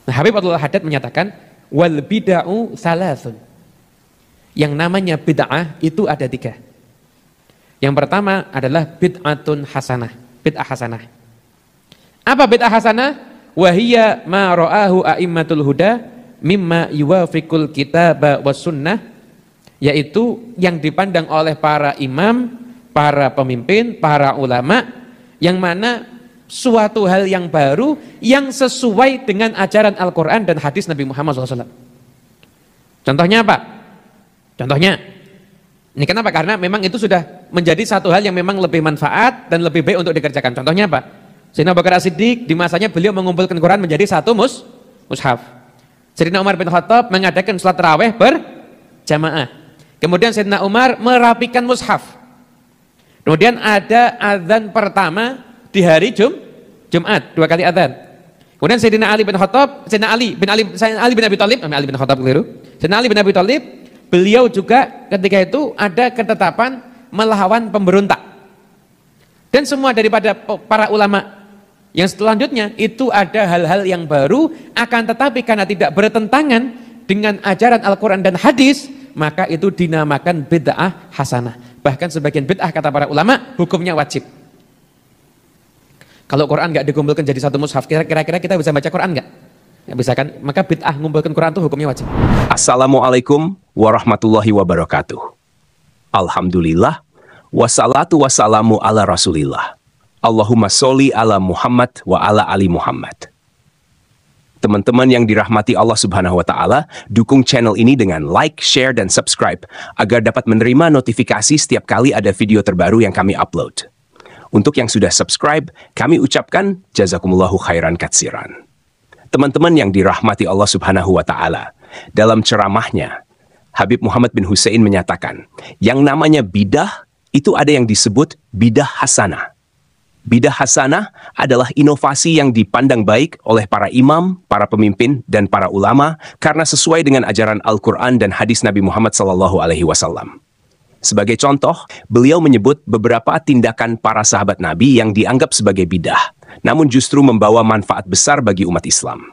Nah, Habib Abdul Haddad menyatakan wal bid'u salasun. Yang namanya bid'ah itu ada 3. Yang pertama adalah bid'atun hasanah, bid'ah hasanah. Apa bid'ah hasanah? Wahiyya ma ra'ahu a'immatul huda mimma yuwafiqul kitab was sunnah, yaitu yang dipandang oleh para imam, para pemimpin, para ulama, yang mana suatu hal yang baru yang sesuai dengan ajaran Al-Quran dan hadis Nabi Muhammad SAW. Contohnya apa? Contohnya, ini kenapa? Karena memang itu sudah menjadi satu hal yang memang lebih manfaat dan lebih baik untuk dikerjakan. Contohnya apa? Sayyidina Abu Bakar As-Siddiq di masanya beliau mengumpulkan Quran menjadi satu mushaf. Sayyidina Umar bin Khattab mengadakan salat tarawih berjamaah. Kemudian Sayyidina Umar merapikan mushaf. Kemudian ada azan pertama di hari Jumat, 2 kali azan. Kemudian Sayyidina Ali bin Khattab, Sayyidina Ali bin Abi Thalib, Ali bin Khattab keliru. Sayyidina Ali bin Abi Thalib, beliau juga ketika itu ada ketetapan melawan pemberontak. Dan semua daripada para ulama yang selanjutnya itu ada hal-hal yang baru, akan tetapi karena tidak bertentangan dengan ajaran Al-Quran dan hadis, maka itu dinamakan bid'ah hasanah. Bahkan sebagian bid'ah kata para ulama hukumnya wajib. Kalau Quran nggak dikumpulkan jadi satu mushaf, kira-kira kita bisa baca Quran nggak? Nggak bisa kan? Maka bid'ah ngumpulkan Quran itu hukumnya wajib. Assalamualaikum warahmatullahi wabarakatuh. Alhamdulillah, wassalatu wassalamu ala rasulillah. Allahumma sholli ala Muhammad wa ala ali Muhammad. Teman-teman yang dirahmati Allah Subhanahu wa Ta'ala, dukung channel ini dengan like, share, dan subscribe agar dapat menerima notifikasi setiap kali ada video terbaru yang kami upload. Untuk yang sudah subscribe, kami ucapkan jazakumullahu khairan katsiran. Teman-teman yang dirahmati Allah Subhanahu wa Ta'ala, dalam ceramahnya Habib Muhammad bin Hussein menyatakan, yang namanya bidah itu ada yang disebut bidah hasanah. Bidah hasanah adalah inovasi yang dipandang baik oleh para imam, para pemimpin, dan para ulama karena sesuai dengan ajaran Al-Quran dan hadis Nabi Muhammad SAW. Sebagai contoh, beliau menyebut beberapa tindakan para sahabat Nabi yang dianggap sebagai bidah, namun justru membawa manfaat besar bagi umat Islam.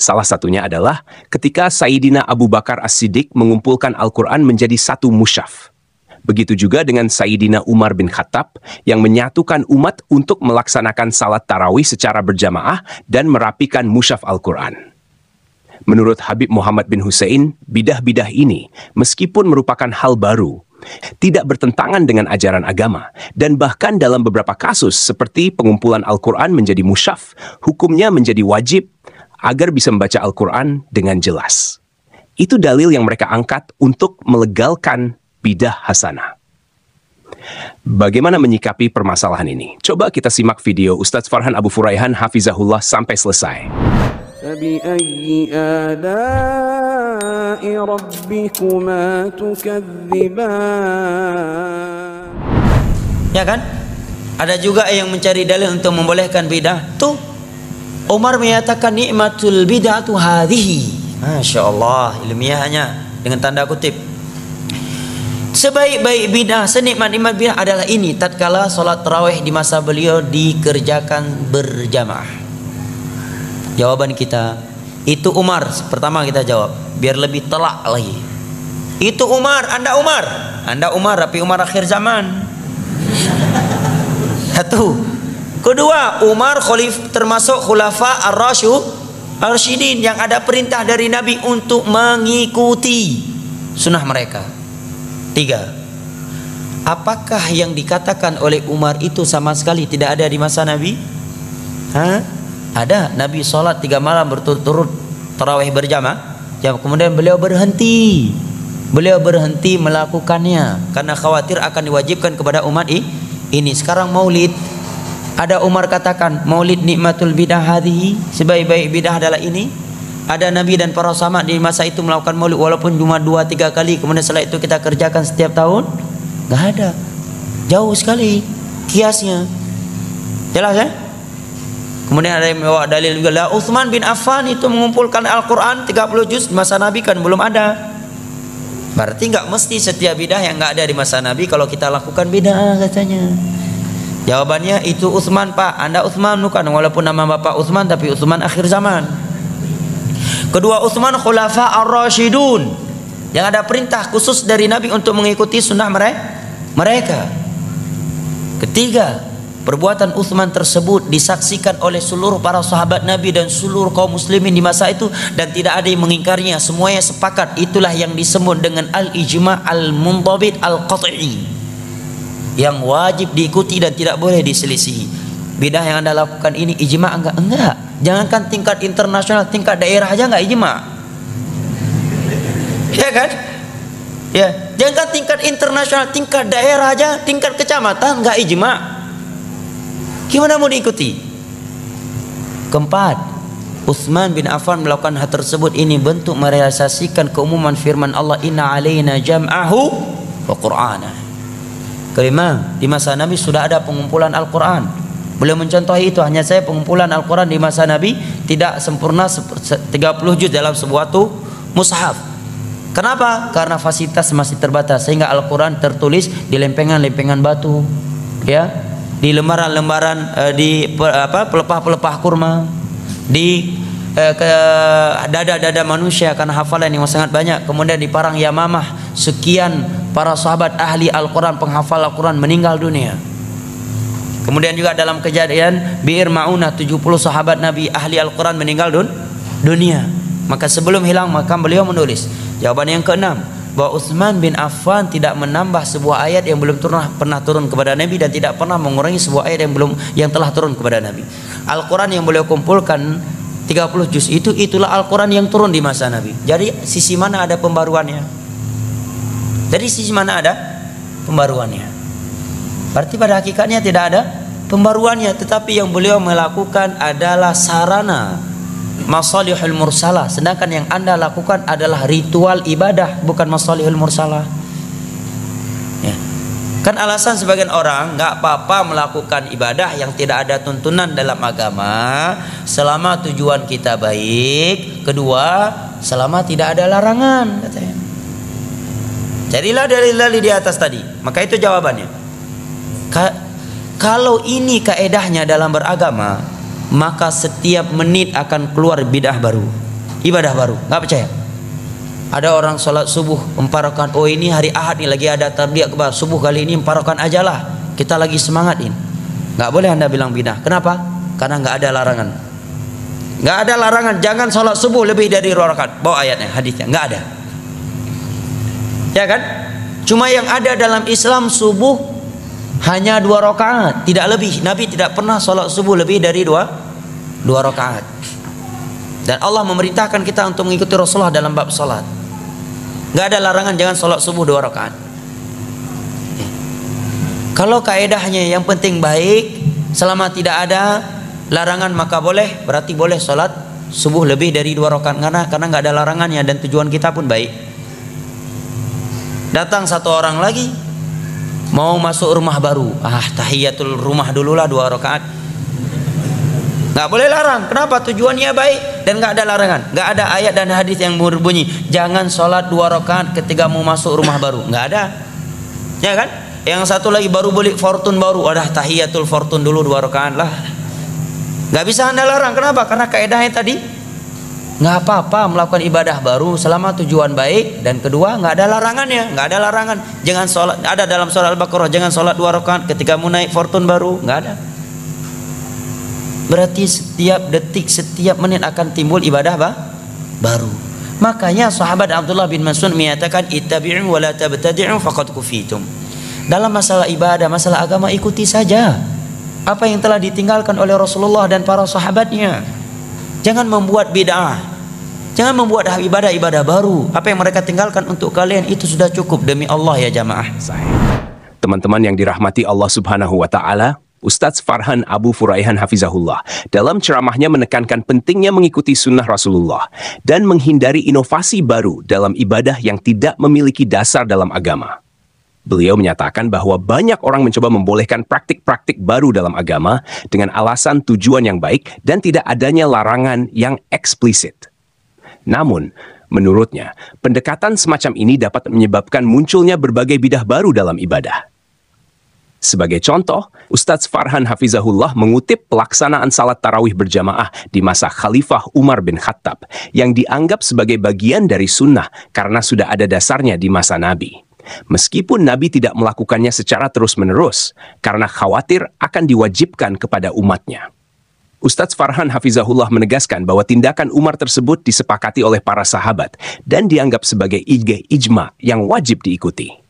Salah satunya adalah ketika Sayyidina Abu Bakar As-Siddiq mengumpulkan Al-Quran menjadi satu mushaf. Begitu juga dengan Sayyidina Umar bin Khattab yang menyatukan umat untuk melaksanakan salat tarawih secara berjamaah dan merapikan mushaf Al-Quran. Menurut Habib Muhammad bin Hussein, bidah-bidah ini meskipun merupakan hal baru, tidak bertentangan dengan ajaran agama, dan bahkan dalam beberapa kasus seperti pengumpulan Al-Quran menjadi mushaf, hukumnya menjadi wajib agar bisa membaca Al-Quran dengan jelas. Itu dalil yang mereka angkat untuk melegalkan bidah hasanah. Bagaimana menyikapi permasalahan ini? Coba kita simak video Ustadz Farhan Abu Furaihan Hafizahullah sampai selesai. فَبِأَيِّ آلَاءِ رَبِّكُمَا تُكَذِّبَانِ. Ya kan? Ada juga yang mencari dalil untuk membolehkan bidah. Tuh, Umar menyatakan nikmatul bid'atu hadhihi. Masya Allah, ilmiahnya dengan tanda kutip. Sebaik-baik bidah, senikmat-nikmat bidah adalah ini, tatkala salat tarawih di masa beliau dikerjakan berjamaah. Jawaban kita, itu Umar. Pertama kita jawab, biar lebih telak lagi. Itu Umar, Anda Umar. Anda Umar, tapi Umar akhir zaman. Satu. Kedua, Umar termasuk khulafa ar-rasyidin yang ada perintah dari Nabi untuk mengikuti sunnah mereka. Tiga, apakah yang dikatakan oleh Umar itu sama sekali tidak ada di masa Nabi? Ada. Nabi sholat 3 malam berturut-turut tarawih berjamaah, kemudian beliau berhenti melakukannya karena khawatir akan diwajibkan kepada umat ini. Sekarang maulid, ada Umar katakan maulid nikmatul bidah hadhihi, sebaik-baik bidah adalah ini. Ada Nabi dan para sahabat di masa itu melakukan maulid walaupun cuma 2-3 kali, kemudian setelah itu kita kerjakan setiap tahun? Gak ada. Jauh sekali kiasnya. Jelas ya? Kemudian ada yang membawa dalil juga lah, Utsman bin Affan itu mengumpulkan Al-Quran 30 juz di masa Nabi, kan belum ada. Berarti nggak mesti setiap bidah yang nggak ada di masa Nabi kalau kita lakukan bidah katanya. Jawabannya itu Utsman Pak, Anda Utsman bukan, walaupun nama bapak Utsman tapi Utsman akhir zaman. Kedua, Utsman khulafa ar-rasyidun, yang ada perintah khusus dari Nabi untuk mengikuti sunnah mereka. Ketiga, perbuatan Utsman tersebut disaksikan oleh seluruh para sahabat Nabi dan seluruh kaum muslimin di masa itu, dan tidak ada yang mengingkarinya. Semuanya sepakat. Itulah yang disebut dengan al-ijma' al-mundhabit al-qat'i, yang wajib diikuti dan tidak boleh diselisihi. Bidah yang Anda lakukan ini ijma' enggak? Enggak. Jangankan tingkat internasional, tingkat daerah aja enggak ijma'. Ya kan? Ya, jangankan tingkat internasional, tingkat daerah aja, tingkat kecamatan enggak ijma'. Gimana mau diikuti? Keempat, Utsman bin Affan melakukan hal tersebut ini bentuk merealisasikan keumuman firman Allah, inna alaina jam'ahu wa qur'ana. Kelima, di masa Nabi sudah ada pengumpulan Al-Quran. Beliau mencontohi itu. Hanya saya, pengumpulan Al-Quran di masa Nabi tidak sempurna 30 juz dalam sebuah mushaf. Kenapa? Karena fasilitas masih terbatas, sehingga Al-Quran tertulis di lempengan-lempengan batu, ya, di lembaran-lembaran, di pelepah-pelepah kurma, di dada-dada manusia karena hafalan yang sangat banyak. Kemudian di Parang Yamamah, sekian para sahabat ahli Al-Quran, penghafal Al-Quran meninggal dunia. Kemudian juga dalam kejadian Bi'ir Ma'unah, 70 sahabat Nabi ahli Al-Quran meninggal dunia. Maka sebelum hilang, maka beliau menulis. Jawaban yang keenam, bahwa Utsman bin Affan tidak menambah sebuah ayat yang belum pernah turun kepada Nabi, dan tidak pernah mengurangi sebuah ayat yang telah turun kepada Nabi. Al-Quran yang beliau kumpulkan 30 juz itu, itulah Al-Quran yang turun di masa Nabi. Jadi sisi mana ada pembaruannya? Dari sisi mana ada pembaruannya? Berarti pada hakikatnya tidak ada pembaruannya, tetapi yang beliau melakukan adalah sarana masalihul mursalah, sedangkan yang Anda lakukan adalah ritual ibadah, bukan masalihul mursalah. Ya. Kan alasan sebagian orang, nggak apa-apa melakukan ibadah yang tidak ada tuntunan dalam agama selama tujuan kita baik, kedua selama tidak ada larangan, katanya. Jadilah dalil-dalil di atas tadi. Maka itu jawabannya. Kalau ini kaedahnya dalam beragama, maka setiap menit akan keluar bidah baru, ibadah baru. Nggak percaya? Ada orang sholat subuh 4 rakaat. Oh, ini hari Ahad nih lagi ada tabligh akbar, subuh kali ini 4 rakaat aja lah, kita lagi semangatin. Nggak boleh Anda bilang bidah. Kenapa? Karena nggak ada larangan. Nggak ada larangan. Jangan sholat subuh lebih dari 2 rakaat. Bawa ayatnya, hadisnya. Nggak ada. Ya kan? Cuma yang ada dalam Islam subuh hanya 2 rakaat, tidak lebih. Nabi tidak pernah sholat subuh lebih dari 2 rakaat. Dan Allah memerintahkan kita untuk mengikuti Rasulullah dalam bab sholat. Nggak ada larangan jangan sholat subuh 2 rakaat. Kalau kaedahnya yang penting baik, selama tidak ada larangan maka boleh. Berarti boleh sholat subuh lebih dari 2 rakaat, karena nggak ada larangannya dan tujuan kita pun baik. Datang satu orang lagi mau masuk rumah baru, tahiyatul rumah dululah 2 rakaat. Nggak boleh larang. Kenapa? Tujuannya baik dan nggak ada larangan. Nggak ada ayat dan hadis yang berbunyi jangan sholat 2 rakaat ketika mau masuk rumah baru. Nggak ada. Ya kan? Yang satu lagi baru beli fortune baru, tahiyatul fortune dulu 2 rakaat lah. Nggak bisa Anda larang. Kenapa? Karena kaedahnya tadi nggak apa-apa melakukan ibadah baru selama tujuan baik, dan kedua nggak ada larangannya. Nggak ada larangan jangan sholat. Ada dalam surah Al-Baqarah jangan sholat 2 rakaat ketika mau naik fortune baru. Nggak ada. Berarti setiap detik, setiap menit akan timbul ibadah baru. Makanya sahabat Abdullah bin Mas'ud menyatakan ittabi'u wa la tabtadi'u faqad kufitum. Dalam masalah ibadah, masalah agama, ikuti saja apa yang telah ditinggalkan oleh Rasulullah dan para sahabatnya. Jangan membuat bid'ah. Jangan membuat ibadah-ibadah baru. Apa yang mereka tinggalkan untuk kalian itu sudah cukup demi Allah ya jamaah. Teman-teman yang dirahmati Allah Subhanahu wa taala, Ustadz Farhan Abu Furaihan Hafizahullah dalam ceramahnya menekankan pentingnya mengikuti sunnah Rasulullah dan menghindari inovasi baru dalam ibadah yang tidak memiliki dasar dalam agama. Beliau menyatakan bahwa banyak orang mencoba membolehkan praktik-praktik baru dalam agama dengan alasan tujuan yang baik dan tidak adanya larangan yang eksplisit. Namun, menurutnya, pendekatan semacam ini dapat menyebabkan munculnya berbagai bidah baru dalam ibadah. Sebagai contoh, Ustadz Farhan Hafizahullah mengutip pelaksanaan salat tarawih berjamaah di masa Khalifah Umar bin Khattab yang dianggap sebagai bagian dari sunnah karena sudah ada dasarnya di masa Nabi. Meskipun Nabi tidak melakukannya secara terus-menerus karena khawatir akan diwajibkan kepada umatnya. Ustadz Farhan Hafizahullah menegaskan bahwa tindakan Umar tersebut disepakati oleh para sahabat dan dianggap sebagai ijma yang wajib diikuti.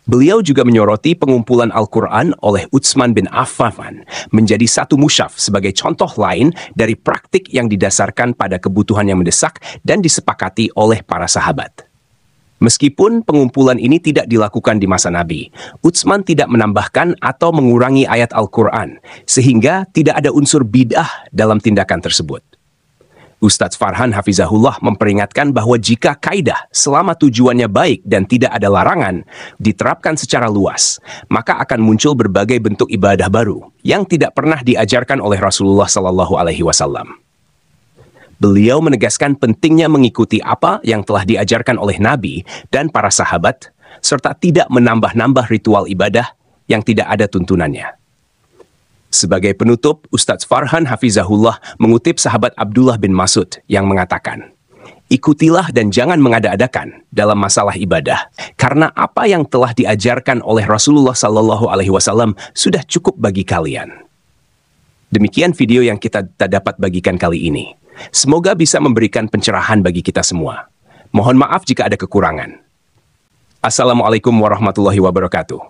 Beliau juga menyoroti pengumpulan Al-Quran oleh Utsman bin Affan menjadi satu mushaf sebagai contoh lain dari praktik yang didasarkan pada kebutuhan yang mendesak dan disepakati oleh para sahabat. Meskipun pengumpulan ini tidak dilakukan di masa Nabi, Utsman tidak menambahkan atau mengurangi ayat Al-Quran, sehingga tidak ada unsur bid'ah dalam tindakan tersebut. Ustadz Farhan Hafizahullah memperingatkan bahwa jika kaidah selama tujuannya baik dan tidak ada larangan diterapkan secara luas, maka akan muncul berbagai bentuk ibadah baru yang tidak pernah diajarkan oleh Rasulullah SAW. Beliau menegaskan pentingnya mengikuti apa yang telah diajarkan oleh Nabi dan para sahabat, serta tidak menambah-nambah ritual ibadah yang tidak ada tuntunannya. Sebagai penutup, Ustadz Farhan Hafizahullah mengutip sahabat Abdullah bin Mas'ud yang mengatakan, "Ikutilah dan jangan mengada-adakan dalam masalah ibadah, karena apa yang telah diajarkan oleh Rasulullah SAW sudah cukup bagi kalian." Demikian video yang kita dapat bagikan kali ini. Semoga bisa memberikan pencerahan bagi kita semua. Mohon maaf jika ada kekurangan. Assalamualaikum warahmatullahi wabarakatuh.